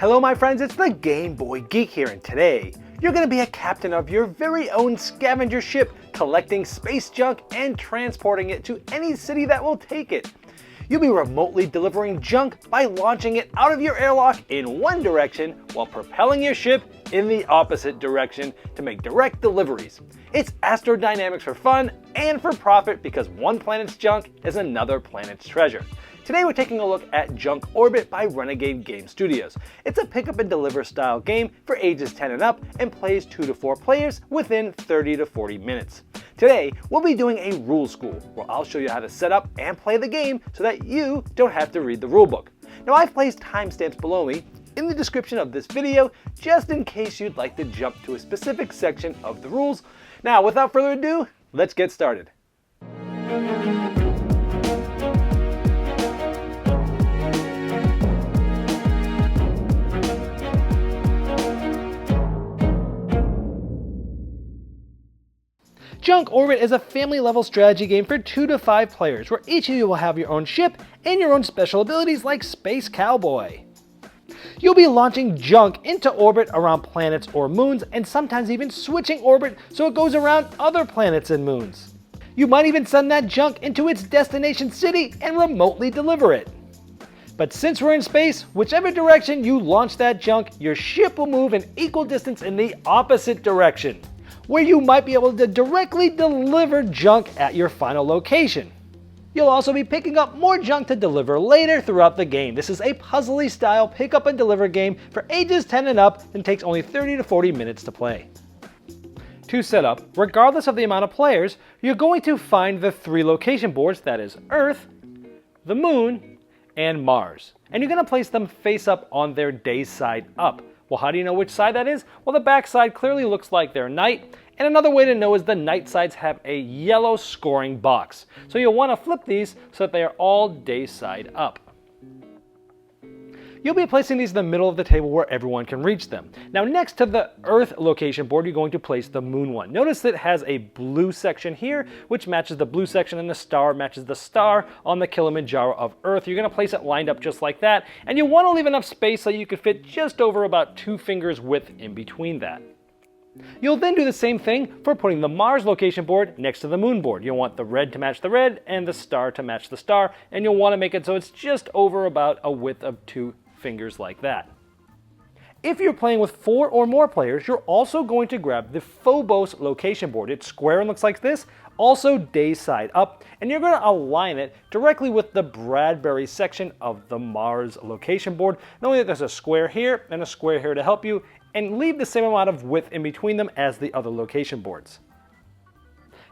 Hello my friends, it's the Game Boy Geek here, and today you're going to be a captain of your very own scavenger ship, collecting space junk and transporting it to any city that will take it. You'll be remotely delivering junk by launching it out of your airlock in one direction while propelling your ship in the opposite direction to make direct deliveries. It's astrodynamics for fun and for profit because one planet's junk is another planet's treasure. Today we're taking a look at Junk Orbit by Renegade Game Studios. It's a pick up and deliver style game for ages 10 and up and plays 2 to 4 players within 30 to 40 minutes. Today we'll be doing a rule school where I'll show you how to set up and play the game so that you don't have to read the rulebook. Now I've placed timestamps below me in the description of this video just in case you'd like to jump to a specific section of the rules. Now without further ado, let's get started. Junk Orbit is a family-level strategy game for 2 to 5 players, where each of you will have your own ship and your own special abilities like Space Cowboy. You'll be launching junk into orbit around planets or moons, and sometimes even switching orbit so it goes around other planets and moons. You might even send that junk into its destination city and remotely deliver it. But since we're in space, whichever direction you launch that junk, your ship will move an equal distance in the opposite direction, where you might be able to directly deliver junk at your final location. You'll also be picking up more junk to deliver later throughout the game. This is a puzzly style pick up and deliver game for ages 10 and up and takes only 30 to 40 minutes to play. To set up, regardless of the amount of players, you're going to find the 3 location boards, that is Earth, the Moon, and Mars. And you're going to place them face up on their day side up. Well, how do you know which side that is? Well, the back side clearly looks like they're night, and another way to know is the night sides have a yellow scoring box. So you'll want to flip these so that they are all day side up. You'll be placing these in the middle of the table where everyone can reach them. Now next to the Earth location board, you're going to place the Moon one. Notice that it has a blue section here, which matches the blue section, and the star matches the star on the Kilimanjaro of Earth. You're going to place it lined up just like that, and you want to leave enough space so you can fit just over about 2 fingers width in between that. You'll then do the same thing for putting the Mars location board next to the Moon board. You'll want the red to match the red and the star to match the star, and you'll want to make it so it's just over about a width of 2 fingers like that. If you're playing with 4 or more players, you're also going to grab the Phobos location board. It's square and looks like this, also day side up, and you're going to align it directly with the Bradbury section of the Mars location board, knowing that there's a square here and a square here to help you, and leave the same amount of width in between them as the other location boards.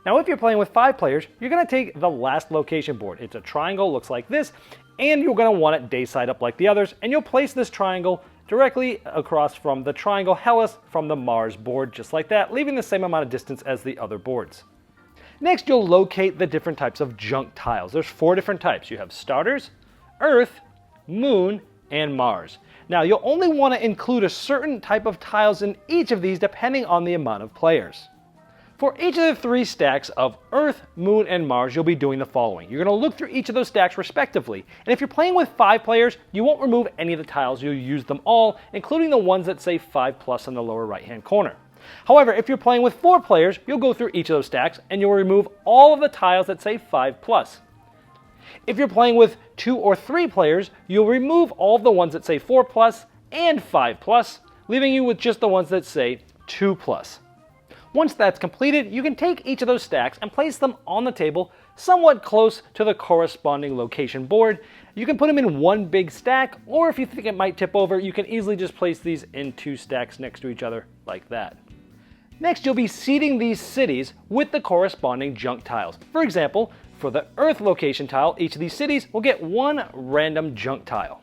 Now if you're playing with 5 players, you're going to take the last location board. It's a triangle, looks like this, and you're going to want it day side up like the others, and you'll place this triangle directly across from the triangle Hellas from the Mars board, just like that, leaving the same amount of distance as the other boards. Next, you'll locate the different types of junk tiles. There's 4 different types. You have starters, Earth, Moon, and Mars. Now, you'll only want to include a certain type of tiles in each of these depending on the amount of players. For each of the 3 stacks of Earth, Moon, and Mars, you'll be doing the following. You're going to look through each of those stacks respectively, and if you're playing with 5 players, you won't remove any of the tiles. You'll use them all, including the ones that say 5+ in the lower right-hand corner. However, if you're playing with 4 players, you'll go through each of those stacks, and you'll remove all of the tiles that say 5+. If you're playing with 2 or 3 players, you'll remove all of the ones that say 4+ and 5+, leaving you with just the ones that say 2+. Once that's completed, you can take each of those stacks and place them on the table somewhat close to the corresponding location board. You can put them in one big stack, or if you think it might tip over, you can easily just place these in 2 stacks next to each other like that. Next, you'll be seeding these cities with the corresponding junk tiles. For example, for the Earth location tile, each of these cities will get 1 random junk tile.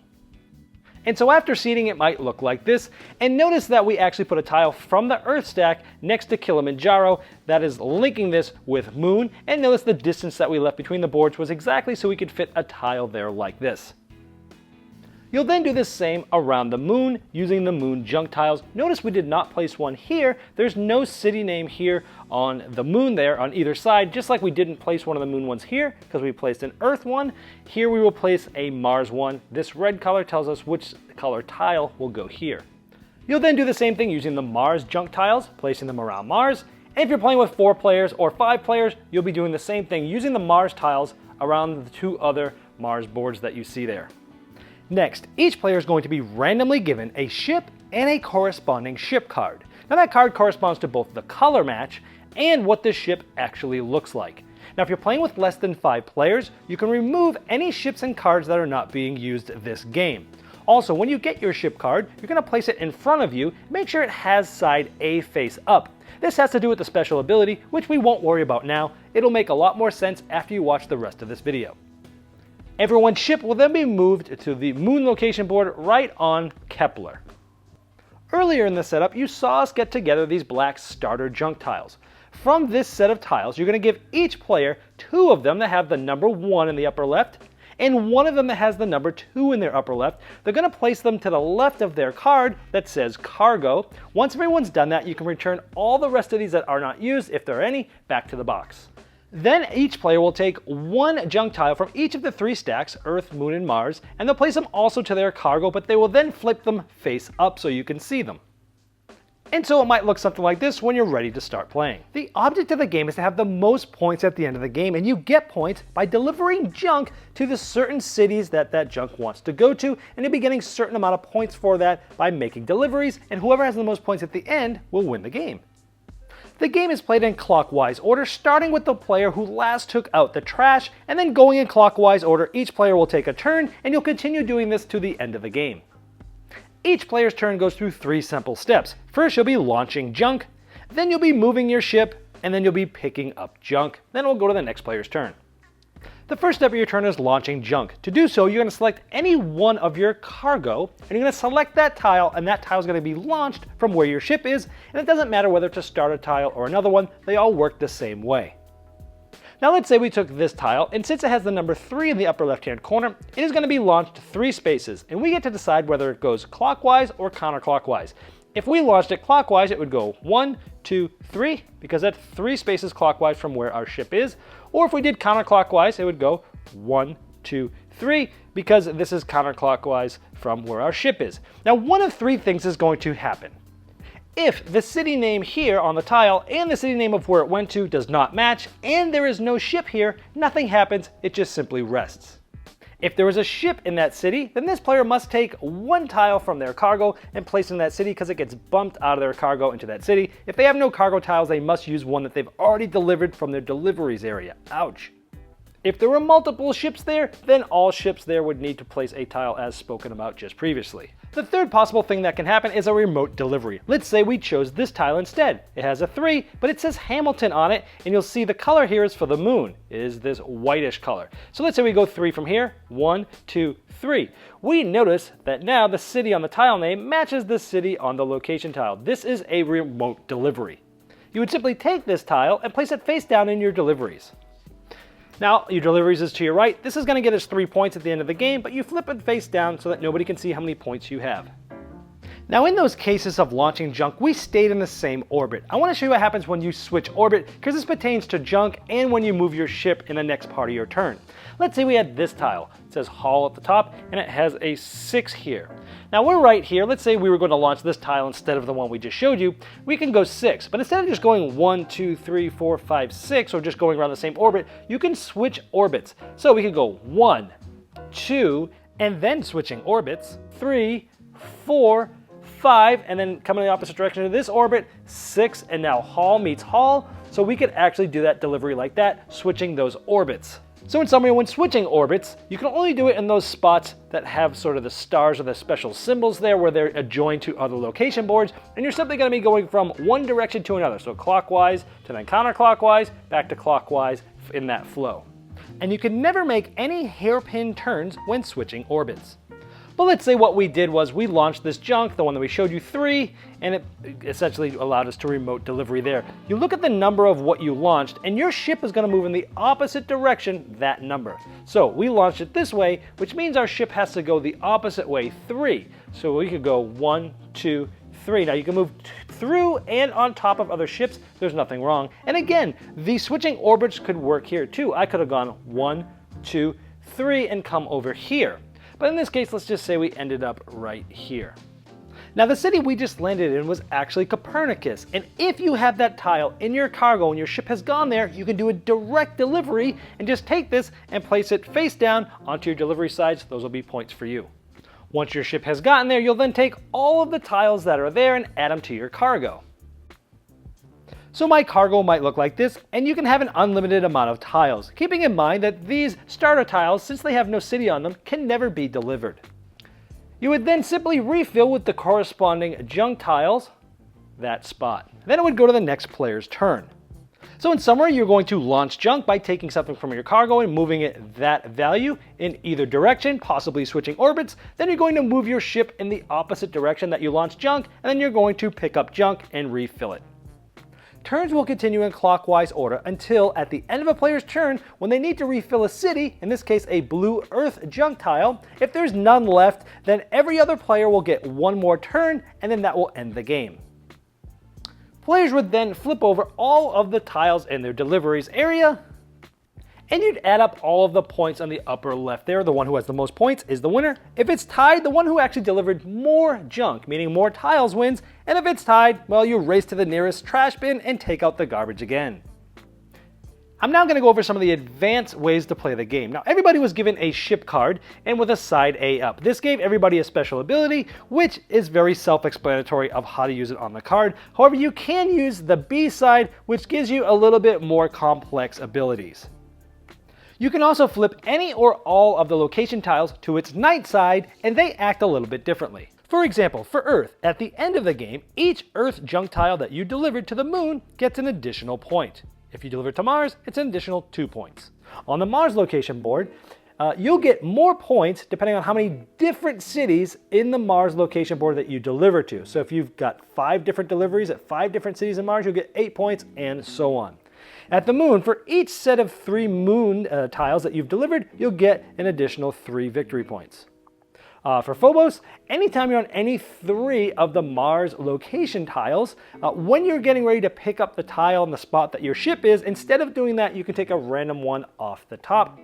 And so after seeding, it might look like this, and notice that we actually put a tile from the Earth stack next to Kilimanjaro that is linking this with Moon, and notice the distance that we left between the boards was exactly so we could fit a tile there like this. You'll then do the same around the moon using the moon junk tiles. Notice we did not place one here. There's no city name here on the moon there on either side, just like we didn't place one of the moon ones here because we placed an Earth one. Here we will place a Mars one. This red color tells us which color tile will go here. You'll then do the same thing using the Mars junk tiles, placing them around Mars. And if you're playing with 4 players or 5 players, you'll be doing the same thing using the Mars tiles around the 2 other Mars boards that you see there. Next, each player is going to be randomly given a ship and a corresponding ship card. Now that card corresponds to both the color match and what the ship actually looks like. Now if you're playing with less than 5 players, you can remove any ships and cards that are not being used this game. Also, when you get your ship card, you're going to place it in front of you. Make sure it has side A face up. This has to do with the special ability, which we won't worry about now. It'll make a lot more sense after you watch the rest of this video. Everyone's ship will then be moved to the moon location board right on Kepler. Earlier in the setup, you saw us get together these black starter junk tiles. From this set of tiles, you're going to give each player 2 of them that have the number 1 in the upper left, and 1 of them that has the number 2 in their upper left. They're going to place them to the left of their card that says cargo. Once everyone's done that, you can return all the rest of these that are not used, if there are any, back to the box. Then each player will take 1 junk tile from each of the 3 stacks, Earth, Moon, and Mars, and they'll place them also to their cargo, but they will then flip them face up so you can see them. And so it might look something like this when you're ready to start playing. The object of the game is to have the most points at the end of the game, and you get points by delivering junk to the certain cities that that junk wants to go to, and you'll be getting a certain amount of points for that by making deliveries, and whoever has the most points at the end will win the game. The game is played in clockwise order, starting with the player who last took out the trash, and then going in clockwise order. Each player will take a turn, and you'll continue doing this to the end of the game. Each player's turn goes through 3 simple steps. First, you'll be launching junk, then you'll be moving your ship, and then you'll be picking up junk. Then we'll go to the next player's turn. The first step of your turn is launching junk. To do so, you're going to select any one of your cargo, and you're going to select that tile, and that tile is going to be launched from where your ship is, and it doesn't matter whether it's a starter tile or another one, they all work the same way. Now let's say we took this tile, and since it has the number 3 in the upper left-hand corner, it is going to be launched 3 spaces, and we get to decide whether it goes clockwise or counterclockwise. If we launched it clockwise, it would go 1, 2, 3, because that's 3 spaces clockwise from where our ship is. Or if we did counterclockwise, it would go 1, 2, 3, because this is counterclockwise from where our ship is. Now, one of 3 things is going to happen. If the city name here on the tile and the city name of where it went to does not match, and there is no ship here, nothing happens, it just simply rests. If there is a ship in that city, then this player must take 1 tile from their cargo and place it in that city because it gets bumped out of their cargo into that city. If they have no cargo tiles, they must use one that they've already delivered from their deliveries area. Ouch. If there were multiple ships there, then all ships there would need to place a tile as spoken about just previously. The third possible thing that can happen is a remote delivery. Let's say we chose this tile instead. It has a 3, but it says Hamilton on it, and you'll see the color here is for the moon. It is this whitish color. So let's say we go 3 from here. 1, 2, 3. We notice that now the city on the tile name matches the city on the location tile. This is a remote delivery. You would simply take this tile and place it face down in your deliveries. Now, your deliveries is to your right. This is going to get us 3 points at the end of the game, but you flip it face down so that nobody can see how many points you have. Now, in those cases of launching junk, we stayed in the same orbit. I want to show you what happens when you switch orbit, because this pertains to junk and when you move your ship in the next part of your turn. Let's say we had this tile. It says Hall at the top, and it has a 6 here. Now, we're right here. Let's say we were going to launch this tile instead of the one we just showed you. We can go 6, but instead of just going 1, 2, 3, 4, 5, 6, or just going around the same orbit, you can switch orbits. So we could go 1, 2, and then switching orbits, 3, 4, 5, and then coming in the opposite direction to this orbit, 6, and now Hall meets Hall. So we could actually do that delivery like that, switching those orbits. So in summary, when switching orbits, you can only do it in those spots that have sort of the stars or the special symbols there where they're adjoined to other location boards, and you're simply going to be going from one direction to another. So clockwise to then counterclockwise, back to clockwise in that flow. And you can never make any hairpin turns when switching orbits. But let's say what we did was we launched this junk, the one that we showed you 3, and it essentially allowed us to remote delivery there. You look at the number of what you launched, and your ship is going to move in the opposite direction that number. So we launched it this way, which means our ship has to go the opposite way, 3. So we could go 1, 2, 3. Now you can move through and on top of other ships. There's nothing wrong. And again, the switching orbits could work here too. I could have gone 1, 2, 3 and come over here. But in this case, let's just say we ended up right here. Now the city we just landed in was actually Copernicus, and if you have that tile in your cargo and your ship has gone there, you can do a direct delivery and just take this and place it face down onto your delivery sides. Those will be points for you. Once your ship has gotten there, you'll then take all of the tiles that are there and add them to your cargo. So my cargo might look like this, and you can have an unlimited amount of tiles, keeping in mind that these starter tiles, since they have no city on them, can never be delivered. You would then simply refill with the corresponding junk tiles, that spot. Then it would go to the next player's turn. So in summary, you're going to launch junk by taking something from your cargo and moving it that value in either direction, possibly switching orbits. Then you're going to move your ship in the opposite direction that you launched junk, and then you're going to pick up junk and refill it. Turns will continue in clockwise order until at the end of a player's turn when they need to refill a city, in this case a blue earth junk tile. If there's none left, then every other player will get one more turn, and then that will end the game. Players would then flip over all of the tiles in their deliveries area, and you'd add up all of the points on the upper left there. The one who has the most points is the winner. If it's tied, the one who actually delivered more junk, meaning more tiles, wins. And if it's tied, well, you race to the nearest trash bin and take out the garbage again. I'm now going to go over some of the advanced ways to play the game. Now, everybody was given a ship card and with a side A up. This gave everybody a special ability, which is very self-explanatory of how to use it on the card. However, you can use the B side, which gives you a little bit more complex abilities. You can also flip any or all of the location tiles to its night side, and they act a little bit differently. For example, for Earth, at the end of the game, each Earth junk tile that you delivered to the moon gets an additional point. If you deliver to Mars, it's an additional 2 points. On the Mars location board, you'll get more points depending on how many different cities in the Mars location board that you deliver to. So if you've got 5 different deliveries at 5 different cities in Mars, you'll get 8 points, and so on. At the moon, for each set of 3 moon tiles that you've delivered, you'll get an additional 3 victory points. For Phobos, anytime you're on any 3 of the Mars location tiles, when you're getting ready to pick up the tile in the spot that your ship is, instead of doing that, you can take a random one off the top.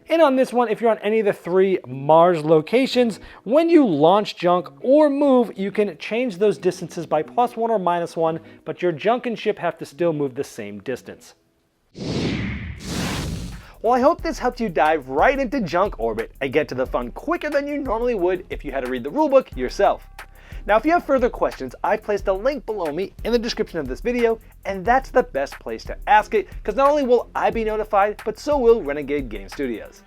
And on this one, if you're on any of the 3 Mars locations, when you launch junk or move, you can change those distances by +1 or -1, but your junk and ship have to still move the same distance. Well, I hope this helped you dive right into junk orbit and get to the fun quicker than you normally would if you had to read the rulebook yourself. Now, if you have further questions, I've placed a link below me in the description of this video, and that's the best place to ask it, because not only will I be notified, but so will Renegade Game Studios.